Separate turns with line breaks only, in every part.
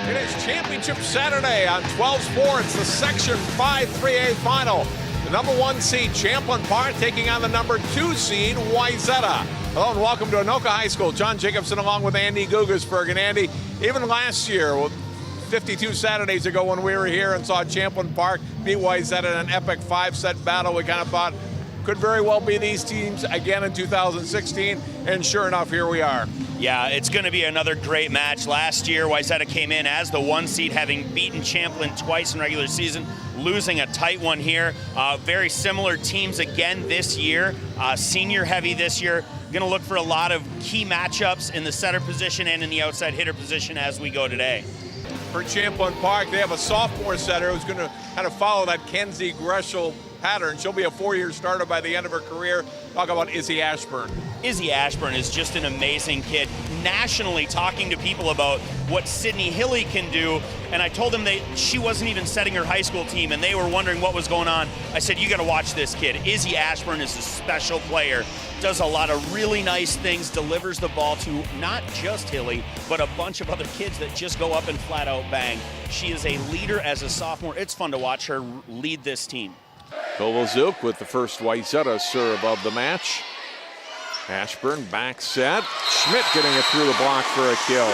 It is Championship Saturday on 12 Sports, the Section 5 3A final. The number 1 seed, Champlin Park, taking on the number 2 seed, Wayzata. Hello and welcome to Anoka High School. John Jacobson along with Andy Gugasberg. And Andy, even last year, 52 Saturdays ago when we were here and saw Champlin Park beat Wayzata in an epic 5-set battle, we kind of thought could very well be these teams again in 2016, and sure enough, here we are.
Yeah, it's going to be another great match. Last year, Wayzata came in as the 1 seed, having beaten Champlin twice in regular season, losing a tight one here. Very similar teams again this year. Senior heavy this year. Going to look for a lot of key matchups in the setter position and in the outside hitter position as we go today.
For Champlin Park, they have a sophomore setter who's going to kind of follow that Kenzie Greshel pattern. She'll be a 4-year starter by the end of her career. Talk about Izzy Ashburn.
Izzy Ashburn is just an amazing kid. Nationally talking to people about what Sydney Hilly can do, and I told them that she wasn't even setting her high school team, and they were wondering what was going on. I said, you got to watch this kid. Izzy Ashburn is a special player. Does a lot of really nice things, delivers the ball to not just Hilly, but a bunch of other kids that just go up and flat out bang. She is a leader as a sophomore. It's fun to watch her lead this team.
Kovalzuk with the first Wayzata serve of the match. Ashburn back set. Schmidt getting it through the block for a kill.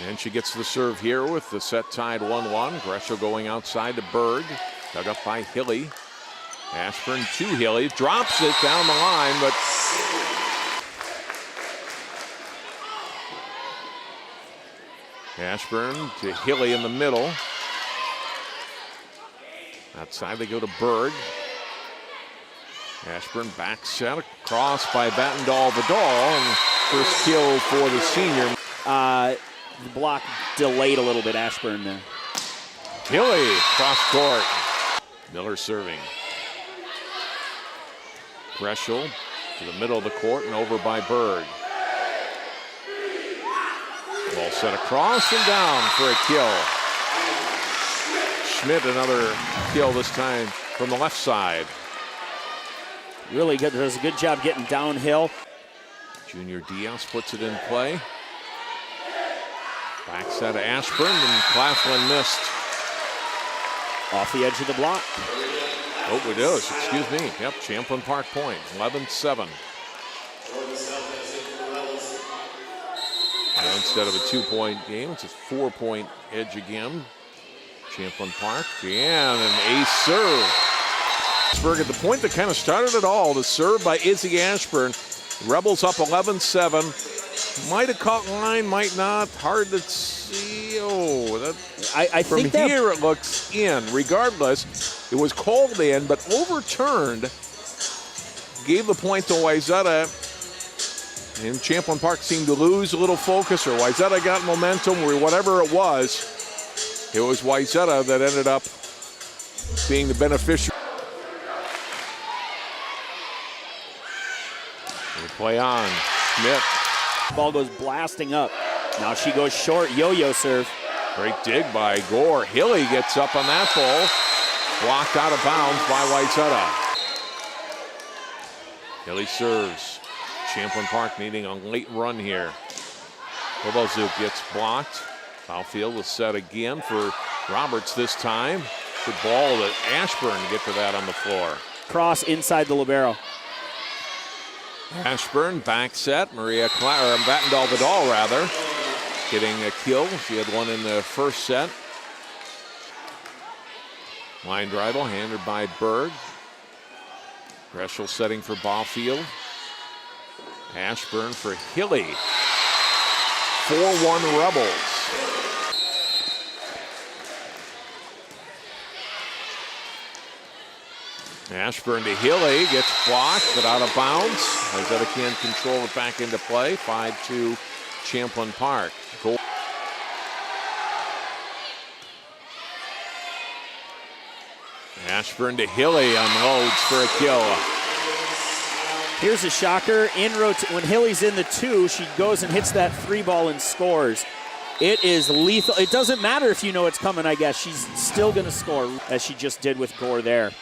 And she gets the serve here with the set tied 1-1. Greshel going outside to Berg. Dug up by Hilly. Ashburn to Hilly. Drops it down the line, but Ashburn to Hilly in the middle. Outside they go to Berg. Ashburn back set across by Battendal Vidal, and first kill for the senior.
The block delayed a little bit, Ashburn there.
Hilly cross court. Miller serving. Greshel to the middle of the court and over by Berg. Ball set across and down for a kill. Schmidt another kill, this time from the left side.
Really good, does a good job getting downhill.
Junior Diaz puts it in play. Back set to Ashburn, and Claflin missed.
Off the edge of the block.
Oh, it is, excuse me. Yep, Champlin Park point, 11-7. Now instead of a 2-point game, it's a 4-point edge again. Champlin Park, and an ace serve. At the point that kind of started it all, the serve by Izzy Ashburn. Rebels up 11-7. Might have caught line, might not. Hard to see. Oh,
I
from
think
here it looks in. Regardless, it was called in, but overturned. Gave the point to Wayzata. And Champlin Park seemed to lose a little focus, or Wayzata got momentum, or whatever it was. It was Wayzata that ended up being the beneficiary. They play on. Schmidt.
Ball goes blasting up. Now she goes short, yo-yo serve.
Great dig by Gore. Hilly gets up on that ball. Blocked out of bounds by Wayzata. Hilly serves. Champlin Park needing a late run here. Kovalzuk gets blocked. Foul field was set again for Roberts this time. Good ball to Ashburn to get to that on the floor.
Cross inside the libero.
Ashburn back set. Battendal Vidal rather, getting a kill. She had one in the first set. Line drive handed by Berg. Greshel setting for Ballfield. Ashburn for Hilly. 4-1 Rebels. Ashburn to Hilly, gets blocked, but out of bounds. Wayzata can control it back into play. 5-2 Champlin Park. Goal. Ashburn to Hilly unloads for a kill.
Here's a shocker. When Hilly's in the 2, she goes and hits that 3 ball and scores. It is lethal. It doesn't matter if you know it's coming, I guess. She's still going to score, as she just did with Gore there.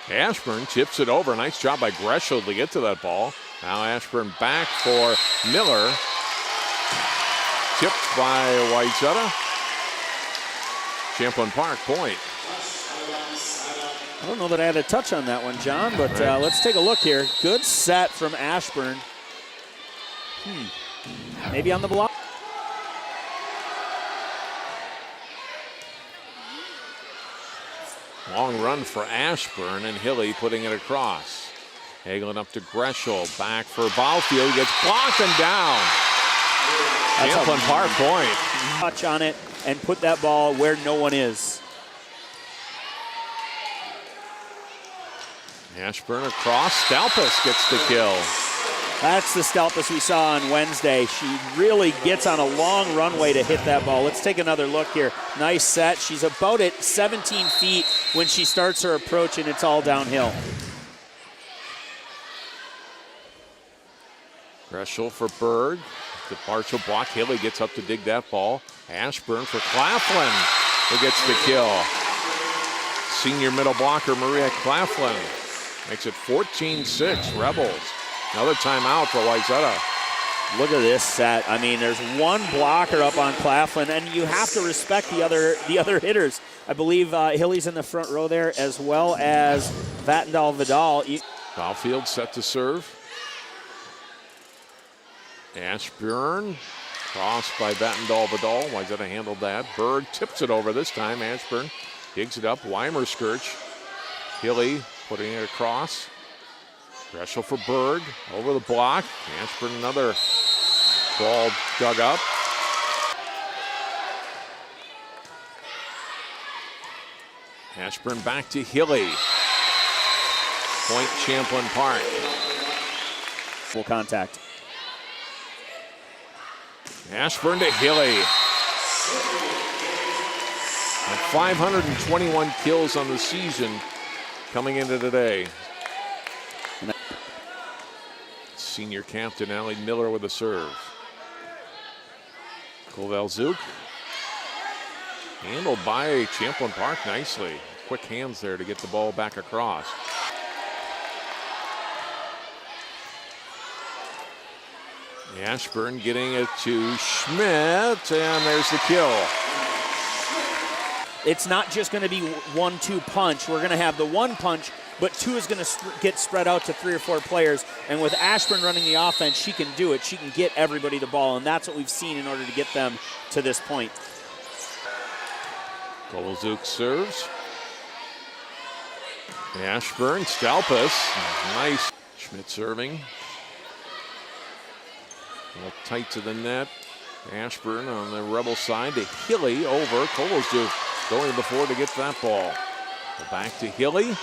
Ashburn tips it over. Nice job by Greshel to get to that ball. Now Ashburn back for Miller. tipped by Wayzata. Champlin Park point.
I don't know that I had a touch on that one, John, but let's take a look here. Good set from Ashburn. Maybe on the block.
Long run for Ashburn, and Hilly putting it across. Hagelin up to Greshel, back for Bauthiel, gets blocked and down. Champlin Park point.
Touch on it and put that ball where no one is.
Ashburn across, Stalpus gets the kill.
That's the Stalpus we saw on Wednesday. She really gets on a long runway to hit that ball. Let's take another look here. Nice set. She's about at 17 feet when she starts her approach, and it's all downhill.
Greshel for Berg. The partial block. Hilly gets up to dig that ball. Ashburn for Claflin, who gets the kill. Senior middle blocker Maria Claflin makes it 14-6 Rebels. Another timeout for Wayzata.
Look at this set. I mean, there's one blocker up on Claflin, and you have to respect the other hitters. I believe Hilly's in the front row there, as well as Vatndal Vidal.
Caulfield set to serve. Ashburn, crossed by Vatndal Vidal. Wayzata handled that. Berg tips it over this time. Ashburn digs it up. Weimer skirch. Hilly putting it across. Greshel for Berg, over the block. Ashburn another ball dug up. Ashburn back to Hilly. Point Champlin Park.
Full contact.
Ashburn to Hilly. And 521 kills on the season coming into today. Senior captain Allie Miller with a serve. Kovalzuk. Handled by Champlin Park nicely. Quick hands there to get the ball back across. Ashburn getting it to Schmidt, and there's the kill.
It's not just going to be 1-2 punch. We're going to have the one punch, but two is going to get spread out to 3 or 4 players. And with Ashburn running the offense, she can do it. She can get everybody the ball, and that's what we've seen in order to get them to this point.
Kovalzuk serves. Ashburn, Stalpus, nice. Schmidt serving. A little tight to the net. Ashburn on the Rebel side to Hilly over. Kovalzuk going before to get that ball. Back to Hilly.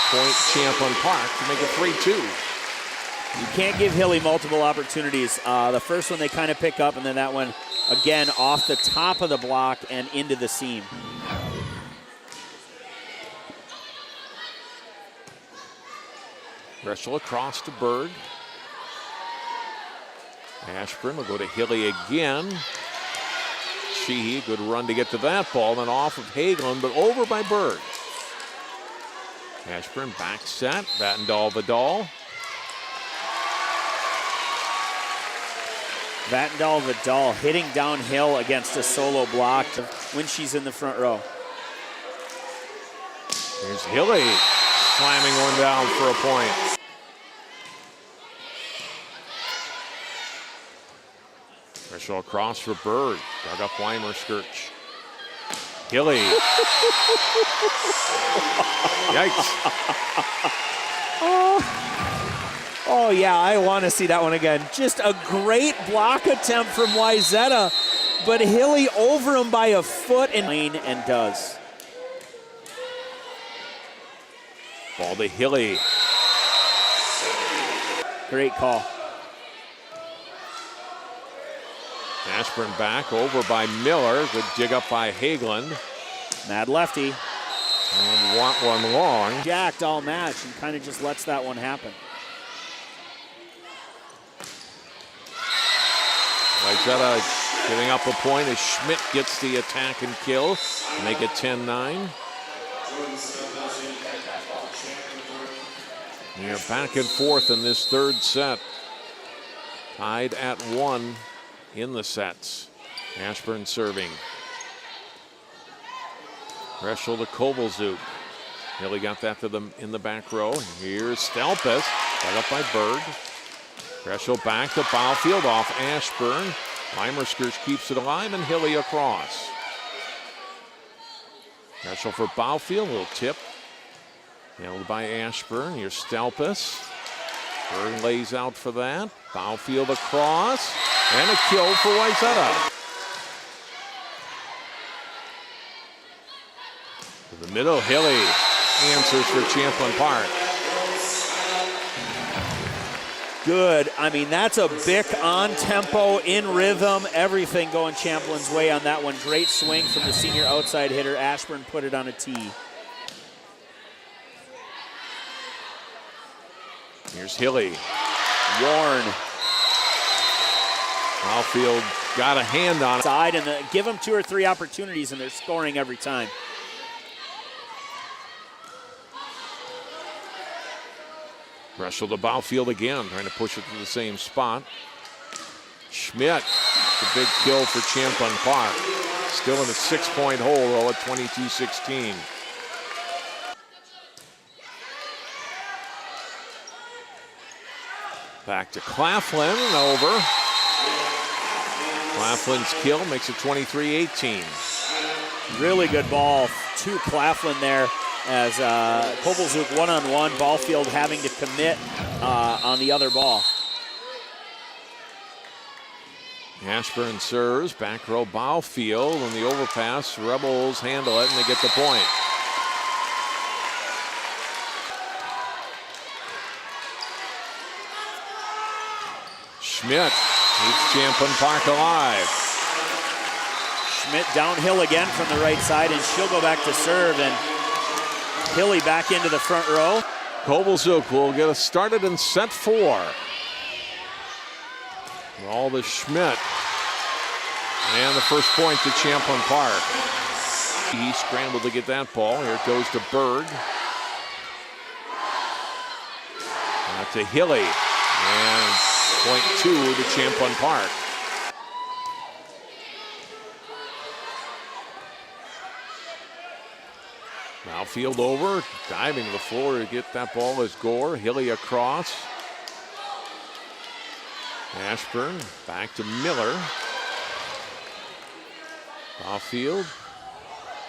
Point Champlin Park to make it 3-2.
You can't give Hilly multiple opportunities. The first one they kind of pick up, and then that one, again, off the top of the block and into the seam.
Greshel across to Berg. Ashburn will go to Hilly again. Sheehy, good run to get to that ball, then off of Hagelin, but over by Berg. Ashburn back set, Vatndal Vidal.
Vatndal Vidal hitting downhill against a solo block when she's in the front row.
Here's Hilly slamming one down for a point. Greshel across for Berg. Dug up Weimer skirch. Hilly. Yikes.
Oh, yeah, I want to see that one again. Just a great block attempt from Wayzata, but Hilly over him by a foot and does.
Ball to Hilly.
Great call.
Ashburn back over by Miller. Good dig up by Hagelin.
Mad lefty.
And want one long.
Jacked all match and kind of just lets that one happen.
Wayzata giving up a point as Schmidt gets the attack and kill. Make it 10-9. We're back and forth in this third set. Tied at 1 in the sets. Ashburn serving. Greshel to Kovalzuk. Hilly got that to them in the back row. Here's Stelpus, set up by Berg. Greshel back to Baufield off Ashburn. Weimerskirch keeps it alive and Hilly across. Greshel for Baufield, little tip. Held by Ashburn. Here's Stelpus. Berg lays out for that. Baufield across. And a kill for Wayzata. To the middle, Hilly answers for Champlin Park.
Good. I mean, that's a big on tempo, in rhythm, everything going Champlin's way on that one. Great swing from the senior outside hitter. Ashburn put it on a tee.
Here's Hilly.
Warren.
Baufield got a hand on it.
Side and give them 2 or 3 opportunities and they're scoring every time.
Greshel to Baufield again, trying to push it to the same spot. Schmidt, the big kill for Champlin Park. Still in a 6-point hole, though, at 22-16. Back to Claflin and over. Claflin's kill makes it 23-18.
Really good ball to Claflin there as Kovalzuk one-on-one. Ballfield having to commit on the other ball.
Ashburn serves, back row Baufield, and the overpass. Rebels handle it and they get the point. Schmidt keeps Champlin Park alive.
Schmidt downhill again from the right side, and she'll go back to serve, and Hilly back into the front row.
Kovalzuk will get us started in set 4. All to Schmidt. And the first point to Champlin Park. He scrambled to get that ball. Here it goes to Berg. Now to Hilly. And point 2 to Champlin Park. Baufield over, diving to the floor to get that ball is Gore. Hilly across. Ashburn back to Miller. Baufield.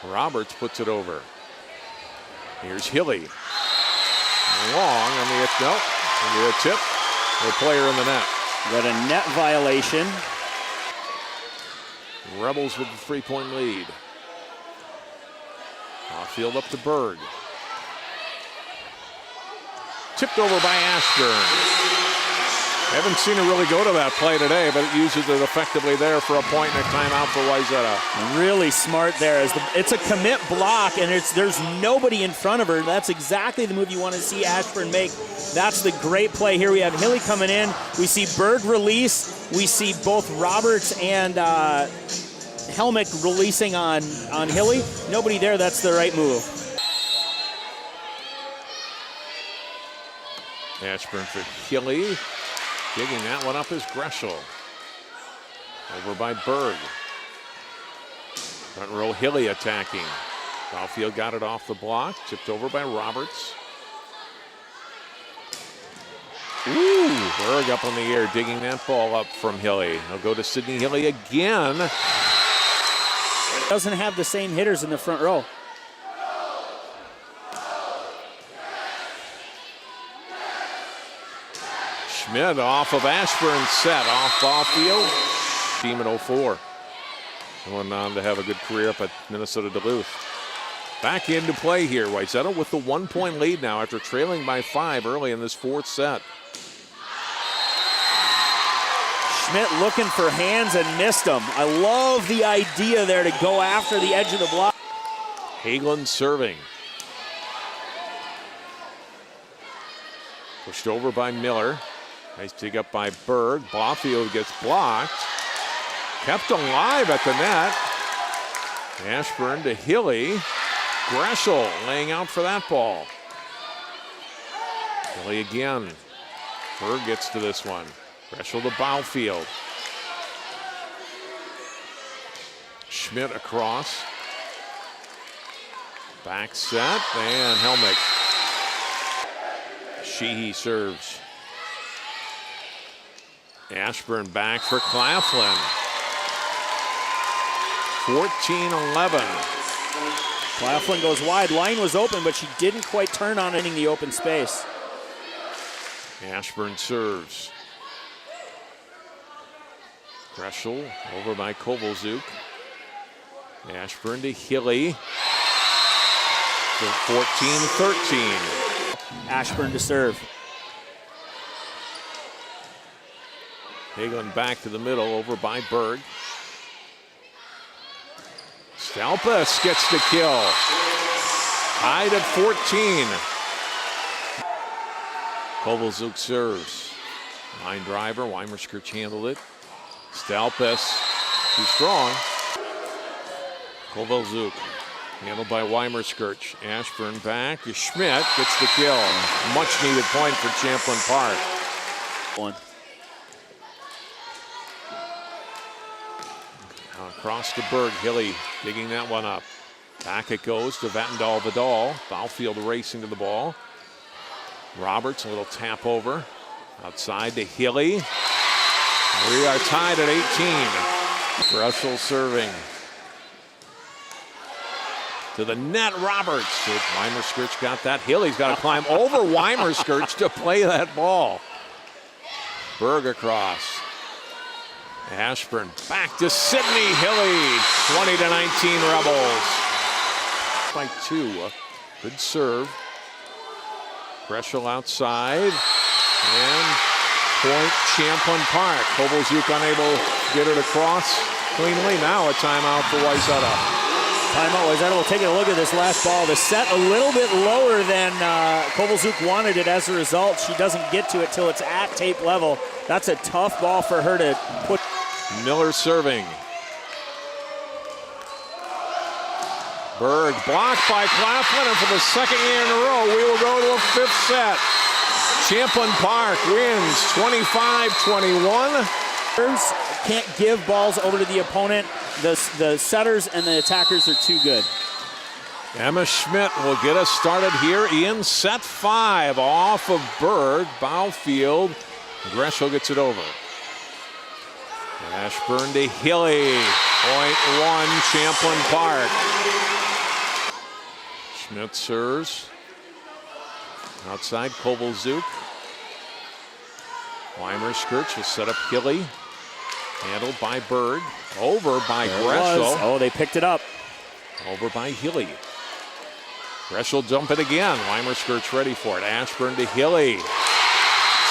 Roberts puts it over. Here's Hilly. Long on the no. A tip. The player in the net.
Got a net violation.
Rebels with the 3-point lead. Baufield up to Berg. Tipped over by Ashburn. Haven't seen her really go to that play today, but it uses it effectively there for a point and a timeout for Wayzata.
Really smart there. It's a commit block, and there's nobody in front of her. That's exactly the move you want to see Ashburn make. That's the great play here. We have Hilly coming in. We see Berg release. We see both Roberts and Helmick releasing on Hilly. Nobody there. That's the right move.
Ashburn for Hilly. Digging that one up is Greshel. Over by Berg. Front row Hilly attacking. Baufield got it off the block. Tipped over by Roberts. Ooh, Berg up on the air, digging that ball up from Hilly. He'll go to Sydney Hilly again.
Doesn't have the same hitters in the front row.
Schmidt off of Ashburn's set, off Baufield. Team in 04. Going on to have a good career up at Minnesota Duluth. Back into play here. Wayzata with the 1-point lead now after trailing by 5 early in this 4th set.
Schmidt looking for hands and missed them. I love the idea there to go after the edge of the block.
Hagelin serving. Pushed over by Miller. Nice dig up by Berg. Baufield gets blocked. Kept alive at the net. Ashburn to Hilly. Greshel laying out for that ball. Hilly again. Berg gets to this one. Greshel to Baufield. Schmidt across. Back set, and Helmick. Sheehy serves. Ashburn back for Claflin. 14-11.
Claflin goes wide. Line was open, but she didn't quite turn on it in the open space.
Ashburn serves. Greshel over by Kovalzuk. Ashburn to Hilly. 14-13.
Ashburn to serve.
Hagelin back to the middle over by Berg. Stalpus gets the kill. Tied at 14. Kovalzuk serves. Line driver, Weimerskirch handled it. Stalpus, too strong. Kovalzuk handled by Weimerskirch. Ashburn back. Schmidt gets the kill. Much needed point for Champlin Park.
One.
Across to Berg. Hilly digging that one up. Back it goes to Vattendahl Vidal. Baufield racing to the ball. Roberts, a little tap over. Outside to Hilly. We are tied at 18. Russell serving. To the net, Roberts. Weimerskirch got that. Hilly's got to climb over Weimerskirch to play that ball. Berg across. Ashburn back to Sydney Hilly. 20-19 Rebels. By 2. Good serve. Greshel outside. And point Champlin Park. Kovalzuk unable to get it across cleanly. Now a timeout for Wayzata.
Timeout. Wayzata will take a look at this last ball. The set a little bit lower than Kovalzuk wanted it. As a result, she doesn't get to it till it's at tape level. That's a tough ball for her to put.
Miller serving. Berg blocked by Claflin, and for the second year in a row, we will go to a 5th set. Champlin Park wins 25-21.
Can't give balls over to the opponent. The setters and the attackers are too good.
Emma Schmidt will get us started here in set 5 off of Berg. Baufield. Greshel gets it over. Ashburn to Hilly. Point 1, Champlin Park. Schmidt serves. Outside, Kovalzuk. Weimerskirch will set up Hilly. Handled by Berg. Over by Greshel.
Oh, they picked it up.
Over by Hilly. Greshel dump it again. Weimerskirch ready for it. Ashburn to Hilly.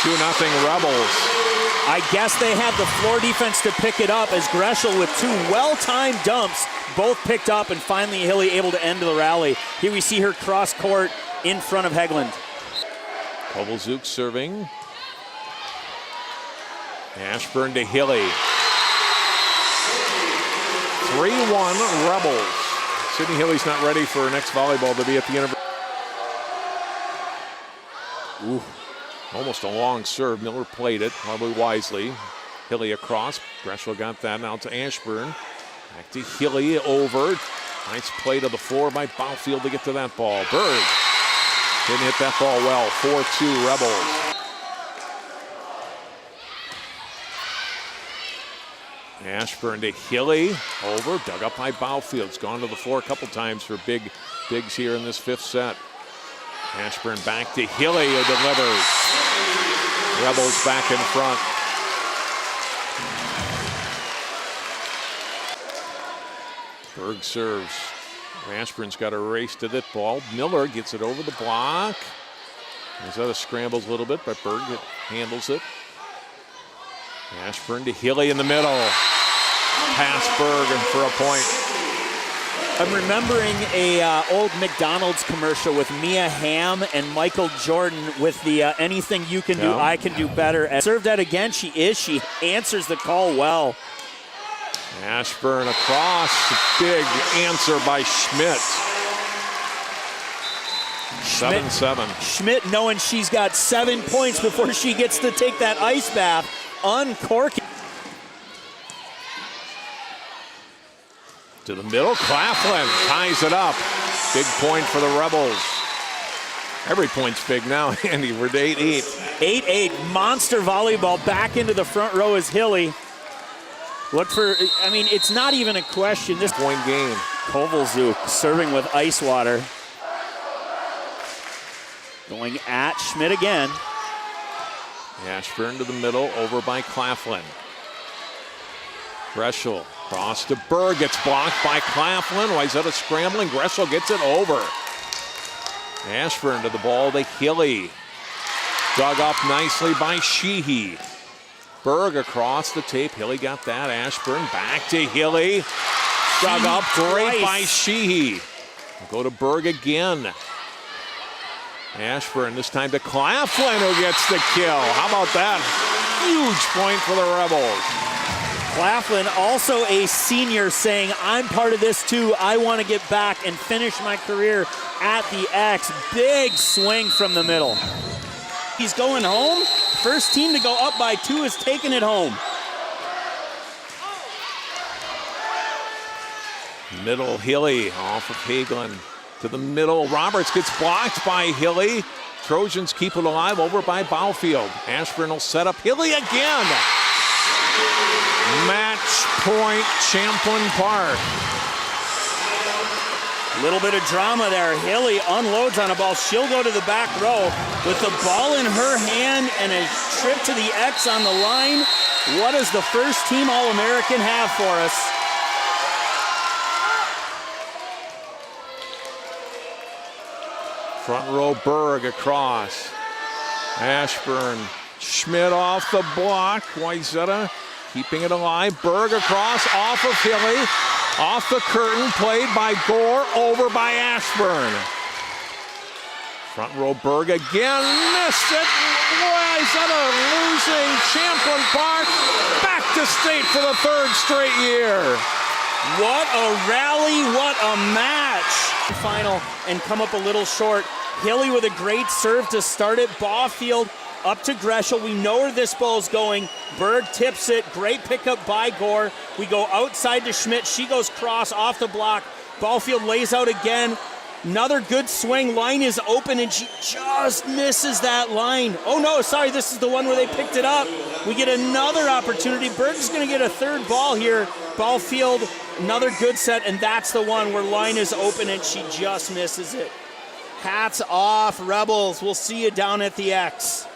2-0 Rebels.
I guess they had the floor defense to pick it up as Greshel with 2 well-timed dumps, both picked up, and finally Hilly able to end the rally. Here we see her cross court in front of Hegland.
Kovalzuk serving. Ashburn to Hilly. 3-1 Rebels. Sydney Hilly's not ready for her next volleyball to be at the university. Ooh. Almost a long serve. Miller played it, probably wisely. Hilly across. Greshel got that now to Ashburn. Back to Hilly over. Nice play to the floor by Baufield to get to that ball. Berg didn't hit that ball well. 4-2 Rebels. Ashburn to Hilly. Over. Dug up by Baufield. It's gone to the floor a couple times for bigs here in this 5th set. Ashburn back to Hilly, who delivers. Rebels back in front. Berg serves. Ashburn's got a race to that ball. Miller gets it over the block. Wayzata scrambles a little bit, but Berg handles it. Ashburn to Hilly in the middle. Pass Berg and for a point.
I'm remembering a old McDonald's commercial with Mia Hamm and Michael Jordan with the anything you can do, I can do better. And served that again, she answers the call well.
Ashburn across, big answer by Schmidt. 7-7.
Schmidt knowing she's got 7 points before she gets to take that ice bath, uncorking.
To the middle, Claflin ties it up. Big point for the Rebels. Every point's big now, Andy. We're to 8-8.
8-8, monster volleyball back into the front row is Hilly. Look for, I mean, it's not even a question. This
Point game.
Kovalzuk serving with ice water. Going at Schmidt again.
Ashburn to the middle, over by Claflin. Greshel cross to Berg, gets blocked by Claflin. Wayzata scrambling, Greshel gets it over. Ashburn to the ball to Hilly. Dug up nicely by Sheehy. Berg across the tape, Hilly got that. Ashburn back to Hilly. Dug up, great by Sheehy. We'll go to Berg again. Ashburn this time to Claflin, who gets the kill. How about that? Huge point for the Rebels.
Claflin, also a senior, saying, I'm part of this too. I want to get back and finish my career at the X. Big swing from the middle. He's going home. First team to go up by 2 is taking it home.
Middle, Hilly off of Hagelin. To the middle, Roberts gets blocked by Hilly. Trojans keep it alive, over by Baufield. Ashburn will set up Hilly again. Match point, Champlin Park.
A little bit of drama there. Hilly unloads on a ball. She'll go to the back row with the ball in her hand and a trip to the X on the line. What does the first team All-American have for us?
Front row, Berg across. Ashburn, Schmidt off the block. Wayzata keeping it alive. Berg across, off of Hilly. Off the curtain, played by Gore, over by Ashburn. Front row, Berg again, missed it. Wayzata losing Champlin Park. Back to state for the 3rd straight year.
What a rally, what a match. Final and come up a little short. Hilly with a great serve to start it. Baufield up to Greshel. We know where this ball's going. Berg tips it. Great pickup by Gore. We go outside to Schmidt. She goes cross off the block. Baufield lays out again. Another good swing. Line is open and she just misses that line. Oh no, sorry, this is the one where they picked it up. We get another opportunity. Berg's gonna get a 3rd ball here. Baufield, another good set, and that's the one where line is open and she just misses it. Hats off, Rebels. We'll see you down at the X.